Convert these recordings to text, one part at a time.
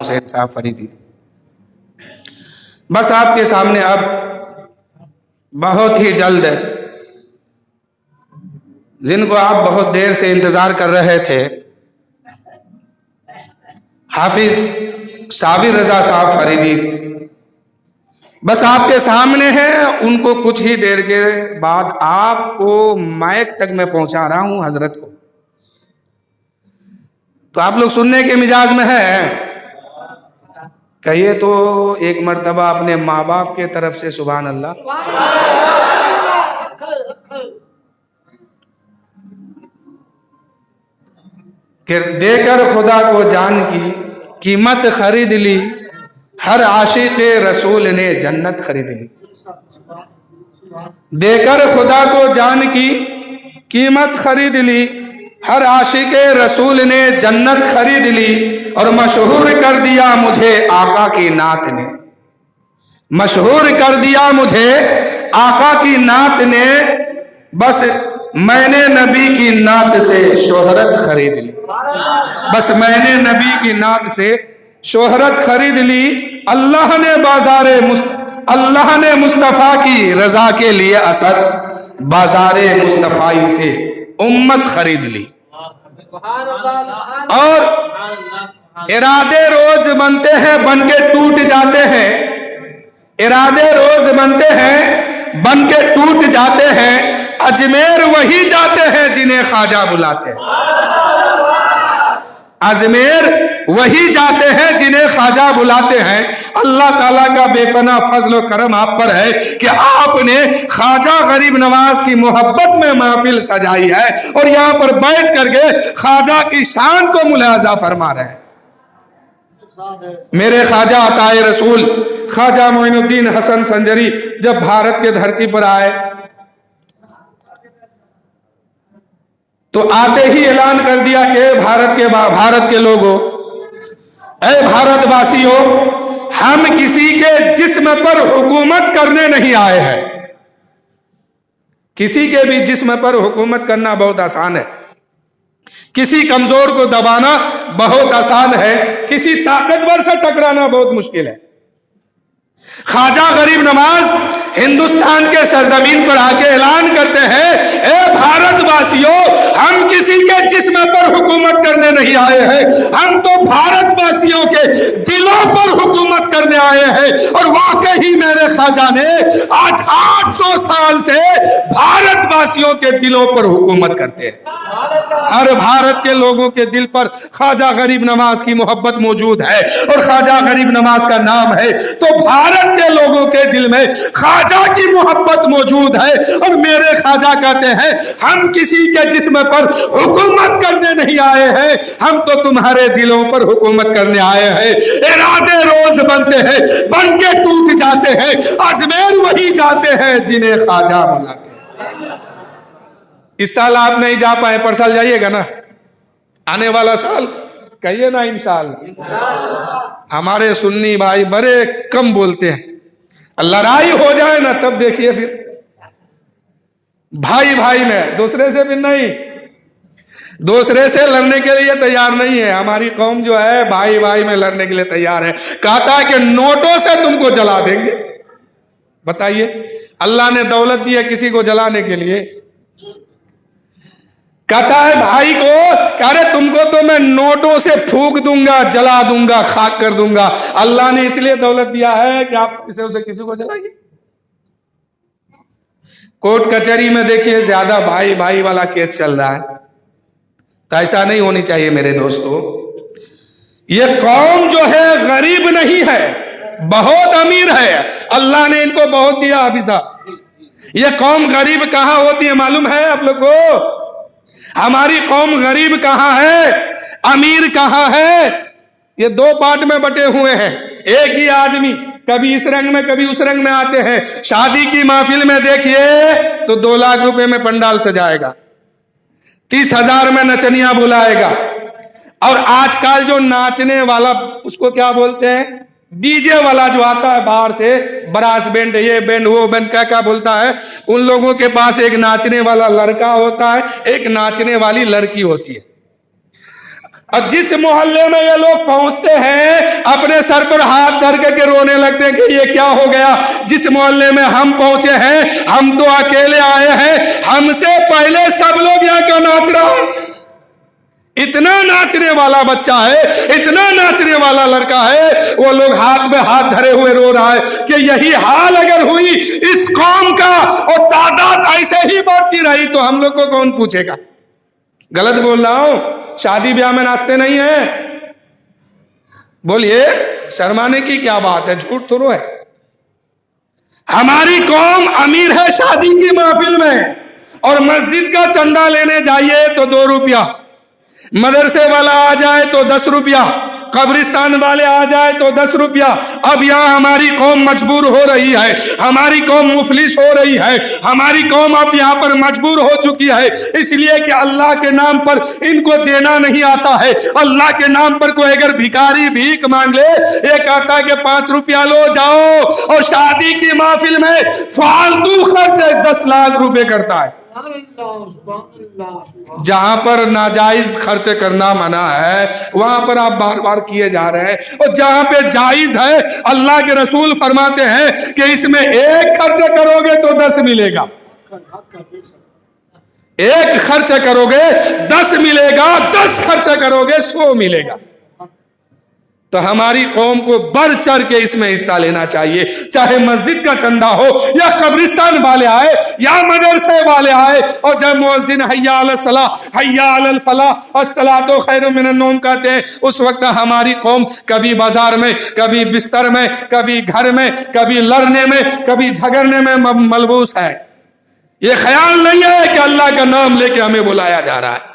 حسین صاحب فریدی. بس آپ کے سامنے اب بہت ہی جلد جن کو آپ بہت دیر سے انتظار کر رہے تھے، حافظ صابر رضا صاحب فریدی بس آپ کے سامنے ہیں. ان کو کچھ ہی دیر کے بعد آپ کو مائک تک میں پہنچا رہا ہوں حضرت کو. تو آپ لوگ سننے کے مزاج میں ہے؟ کہیے تو ایک مرتبہ اپنے ماں باپ کے طرف سے سبحان اللہ. کہ دے کر خدا کو جان کی قیمت خرید لی، ہر عاشق رسول نے جنت خرید لی. دے کر خدا کو جان کی قیمت خرید لی، ہر عاشق رسول نے جنت خرید لی. اور مشہور کر دیا مجھے آقا کی نعت نے، مشہور کر دیا مجھے آقا کی نعت نے. بس میں نے نبی کی نعت سے شہرت خرید لی، بس میں نے نبی کی نعت سے شہرت خرید لی. اللہ نے مصطفیٰ کی رضا کے لیے اسد بازار مصطفی سے امت خرید لی. اور ارادے روز بنتے ہیں بن کے ٹوٹ جاتے ہیں، ارادے روز بنتے ہیں بن کے ٹوٹ جاتے ہیں. اجمیر وہی جاتے ہیں جنہیں خواجہ بلاتے ہیں، اجمیر وہی جاتے ہیں جنہیں خواجہ بلاتے ہیں. اللہ تعالیٰ کا بے پناہ فضل و کرم آپ پر ہے کہ آپ نے خواجہ غریب نواز کی محبت میں محفل سجائی ہے اور یہاں پر بیٹھ کر کے خواجہ کی شان کو ملاحظہ فرما رہے ہیں. میرے خواجہ عطائے رسول خواجہ معین الدین حسن سنجری جب بھارت کے دھرتی پر آئے تو آتے ہی اعلان کر دیا کہ بھارت کے لوگوں، اے بھارت واسیوں، ہم کسی کے جسم پر حکومت کرنے نہیں آئے ہیں. کسی کے بھی جسم پر حکومت کرنا بہت آسان ہے، کسی کمزور کو دبانا بہت آسان ہے، کسی طاقتور سے ٹکرانا بہت مشکل ہے. خواجہ غریب نواز ہندوستان کے سرزمین پر آ کے اعلان کرتے ہیں، اے بھارت واسیوں، ہم کسی کے جسم پر حکومت کرنے نہیں آئے ہیں، ہم تو بھارت واسیوں کے دلوں پر حکومت کرنے آئے ہیں. اور واقعی میرے خواجہ نے آج 800 سال سے بھارت واسیوں کے دلوں پر حکومت کرتے ہیں. ہر بھارت کے لوگوں کے دل پر خواجہ غریب نواز کی محبت موجود ہے اور خواجہ غریب نواز کا نام ہے تو بھارت کے لوگوں کے دل میں خواجہ کی محبت موجود ہے. اور میرے خواجہ کہتے ہیں ہم کسی کے جسم پر حکومت کرنے نہیں آئے ہیں، ہم تو تمہارے دلوں پر حکومت کرنے آئے ہیں. ارادے روز بنتے ہیں بن کے ٹوٹ جاتے ہیں، اجمیر وہی جاتے ہیں جنہیں خواجہ بلاتے ہیں. اس سال آپ نہیں جا پائے، پر سال جائیے گا نا، آنے والا سال کہیے نا انشاءاللہ. ہمارے سنی بھائی بڑے کم بولتے ہیں، لڑائی ہو جائے نا تب دیکھیے پھر بھائی بھائی میں، دوسرے سے بھی نہیں، دوسرے سے لڑنے کے لیے تیار نہیں ہے. ہماری قوم جو ہے بھائی بھائی میں لڑنے کے لیے تیار ہے. کہتا ہے کہ نوٹوں سے تم کو جلا دیں گے. بتائیے اللہ نے دولت دی ہے کسی کو جلانے کے لیے؟ کہتا ہے بھائی کو کہ ارے تم کو تو میں نوٹوں سے پھونک دوں گا، جلا دوں گا، خاک کر دوں گا. اللہ نے اس لیے دولت دیا ہے کہ آپ اسے کسی کو جلائیے. کورٹ کچہری میں دیکھیے زیادہ بھائی بھائی والا کیس چل رہا ہے، تو ایسا نہیں ہونی چاہیے میرے دوستو. یہ قوم جو ہے غریب نہیں ہے، بہت امیر ہے. اللہ نے ان کو بہت دیا. حافظہ یہ قوم غریب کہاں ہوتی ہے معلوم ہے آپ لوگ کو؟ ہماری قوم غریب کہاں ہے، امیر کہاں ہے؟ یہ دو پارٹ میں بٹے ہوئے ہیں. ایک ہی آدمی کبھی اس رنگ میں کبھی اس رنگ میں آتے ہیں. شادی کی محفل میں دیکھیے تو 2 لاکھ روپے میں پنڈال سجائے گا، 30,000 میں نچنیاں بلائے گا. اور آج کل جو ناچنے والا اس کو کیا بولتے ہیں، ڈی جے والا جو آتا ہے باہر سے، براس بینڈ، یہ بینڈ وہ بینڈ، کیا بولتا ہے، ان لوگوں کے پاس ایک ناچنے والا لڑکا ہوتا ہے، ایک ناچنے والی لڑکی ہوتی ہے. اور جس محلے میں یہ لوگ پہنچتے ہیں اپنے سر پر ہاتھ دھر کے رونے لگتے ہیں کہ یہ کیا ہو گیا. جس محلے میں ہم پہنچے ہیں ہم تو اکیلے آئے ہیں, ہم سے پہلے سب لوگ یہاں کا ناچ رہا ہے. اتنا ناچنے والا بچہ ہے, اتنا ناچنے والا لڑکا ہے, وہ لوگ ہاتھ میں ہاتھ دھرے ہوئے رو رہا ہے کہ یہی حال اگر ہوئی اس قوم کا اور تعداد ایسے ہی بڑھتی رہی تو ہم لوگ کو کون پوچھے گا. غلط بول رہا ہوں؟ شادی بیاہ میں ناچتے نہیں ہیں؟ بولیے, شرمانے کی کیا بات ہے, جھوٹ تھوڑو ہے. ہماری قوم امیر ہے شادی کی محفل میں, اور مسجد کا چندہ لینے جائیے تو 2 روپیہ, مدرسے والا آ جائے تو 10 روپیہ, قبرستان والے آ جائے تو 10 روپیہ. اب یہاں ہماری قوم مجبور ہو رہی ہے, ہماری قوم مفلس ہو رہی ہے, ہماری قوم اب یہاں پر مجبور ہو چکی ہے, اس لیے کہ اللہ کے نام پر ان کو دینا نہیں آتا ہے. اللہ کے نام پر کوئی اگر بھکاری بھیک مانگ لے, یہ کہتا ہے کہ 5 روپیہ لو جاؤ, اور شادی کی محفل میں فالتو خرچ 10 لاکھ روپے کرتا ہے. جہاں پر ناجائز خرچ کرنا منع ہے وہاں پر آپ بار بار کیے جا رہے ہیں, اور جہاں پہ جائز ہے اللہ کے رسول فرماتے ہیں کہ اس میں 1 خرچ کرو گے تو 10 ملے گا, 1 خرچ کرو گے 10 ملے گا, 10 خرچ کرو گے 100 ملے گا. تو ہماری قوم کو بڑھ چڑھ کے اس میں حصہ لینا چاہیے, چاہے مسجد کا چندہ ہو یا قبرستان والے آئے یا مدرسے والے آئے, اور جب مؤذن حی علی الصلاۃ حی علی الفلاح الصلاۃ خیر من النوم کہتے ہیں, اس وقت ہماری قوم کبھی بازار میں, کبھی بستر میں, کبھی گھر میں, کبھی لڑنے میں, کبھی جھگڑنے میں ملبوس ہے. یہ خیال نہیں ہے کہ اللہ کا نام لے کے ہمیں بلایا جا رہا ہے.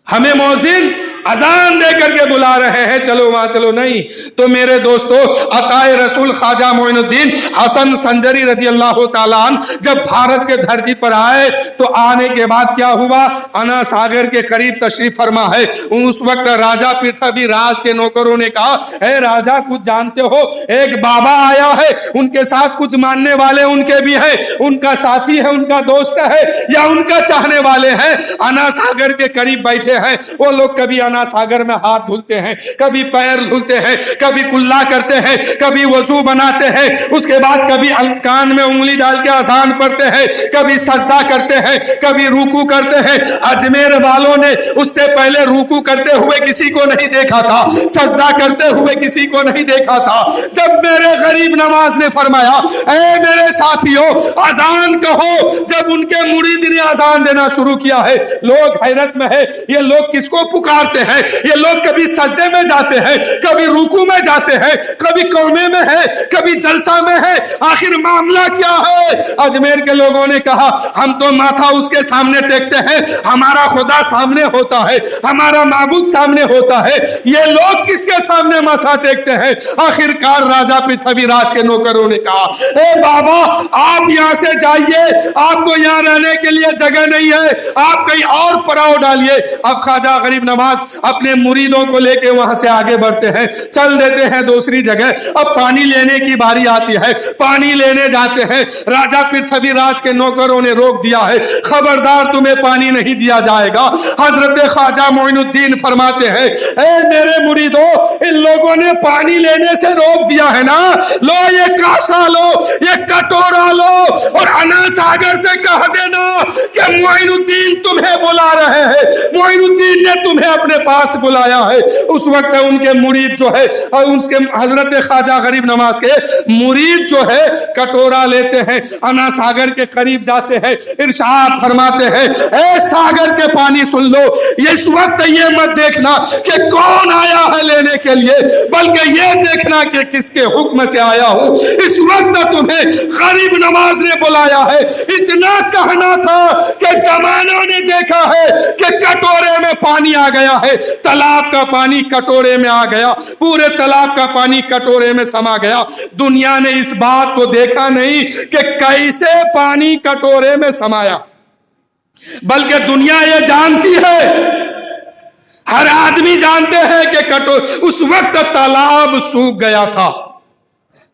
ہمیں مؤذن اذان دے کر کے بلا رہے ہیں چلو وہاں چلو, نہیں. تو میرے دوستو, عطائے رسول خواجہ معین الدین حسن سنجری رضی اللہ تعالیٰ عنہ جب بھارت کے دھرتی پر آئے تو آنے کے بعد کیا ہوا, انا ساگر کے قریب تشریف فرما ہے. اس وقت راجہ پرتھوی راج کے نوکروں نے کہا, اے راجہ کچھ جانتے ہو, ایک بابا آیا ہے, ان کے ساتھ کچھ ماننے والے ان کے بھی ہیں, ان کا ساتھی ہے, ان کا دوست ہے, یا ان کا چاہنے والے ہیں, انا ساگر کے قریب بیٹھے ہیں. وہ لوگ کبھی انا ساگر میں ہاتھ دھلتے ہیں, کبھی پیر دھلتے ہیں, کبھی کلا کرتے ہیں, کبھی وضو بناتے ہیں, اس کے بعد کبھی کان میں انگلی ڈال کے اذان پڑھتے ہیں, کبھی سجدہ کرتے ہیں, کبھی رکوع کرتے ہیں. اجمیر والوں نے اس سے پہلے رکوع کرتے ہوئے کسی کو نہیں دیکھا تھا, سجدہ کرتے ہوئے کسی کو نہیں دیکھا تھا. جب میرے غریب نواز نے فرمایا اے میرے ساتھیوں اذان کہو, جب ان کے مرید نے اذان دینا شروع کیا ہے, لوگ حیرت میں ہے, یہ لوگ کس کو پکارتے ہیں, یہ لوگ کبھی سجدے میں جاتے ہیں, کبھی رکوع میں جاتے ہیں, کبھی قومے میں ہے, کبھی جلسہ میں ہے, آخر معاملہ کیا ہے. اجمیر کے لوگوں نے کہا ہم تو ماتھا اس کے سامنے ٹیکتے ہیں, ہمارا خدا سامنے ہوتا ہے, ہمارا معبود سامنے ہوتا ہے, یہ لوگ کس کے سامنے ماتھا ٹیکتے ہیں. آخر کار راجہ پرتھوی راج کے نوکروں نے کہا اے بابا آپ یہاں سے جائیے, آپ کو یہاں رہنے کے لیے جگہ نہیں ہے, آپ کہیں اور پڑاؤ ڈالیے. اب خواجہ غریب نواز اپنے مریدوں کو لے کے وہاں سے آگے بڑھتے ہیں, چل دیتے ہیں دوسری جگہ. اب پانی لینے کی باری آتی ہے, پانی لینے جاتے ہیں. راجہ پرتھوی راج کے نوکروں نے روک دیا ہے, خبردار تمہیں پانی نہیں دیا جائے گا. حضرت خواجہ معین الدین فرماتے ہیں اے میرے مریدوں, ان لوگوں نے پانی لینے سے روک دیا ہے نا, لو یہ کاسا لو, یہ کٹورا لو, اور انا ساگر سے کہہ دینا کہ معین الدین تمہیں بلا رہے ہیں, معین الدین نے تمہیں اپنے پاس بلایا ہے. اس وقت ان کے مرید جو ہے, اس کے حضرت خواجہ غریب نواز کے مرید جو ہے کٹورا لیتے ہیں, انا ساگر کے قریب جاتے ہیں, ارشاد فرماتے ہیں اے ساگر کے پانی سن لو, اس وقت یہ مت دیکھنا کہ کون آیا ہے لینے کے لیے, بلکہ یہ دیکھنا کہ کس کے حکم سے آیا ہوں. اس وقت تمہیں غریب نواز نے بلایا ہے. اتنا کہنا تھا کہ زمانوں نے دیکھا ہے کہ کٹورے میں پانی آ گیا ہے, تالاب کا پانی کٹورے میں آ گیا, پورے تالاب کا پانی کٹورے میں سما گیا. دنیا نے اس بات کو دیکھا نہیں کہ کیسے پانی کٹورے میں سمایا, بلکہ دنیا یہ جانتی ہے, ہر آدمی جانتے ہیں کہ اس وقت تالاب سوکھ گیا تھا,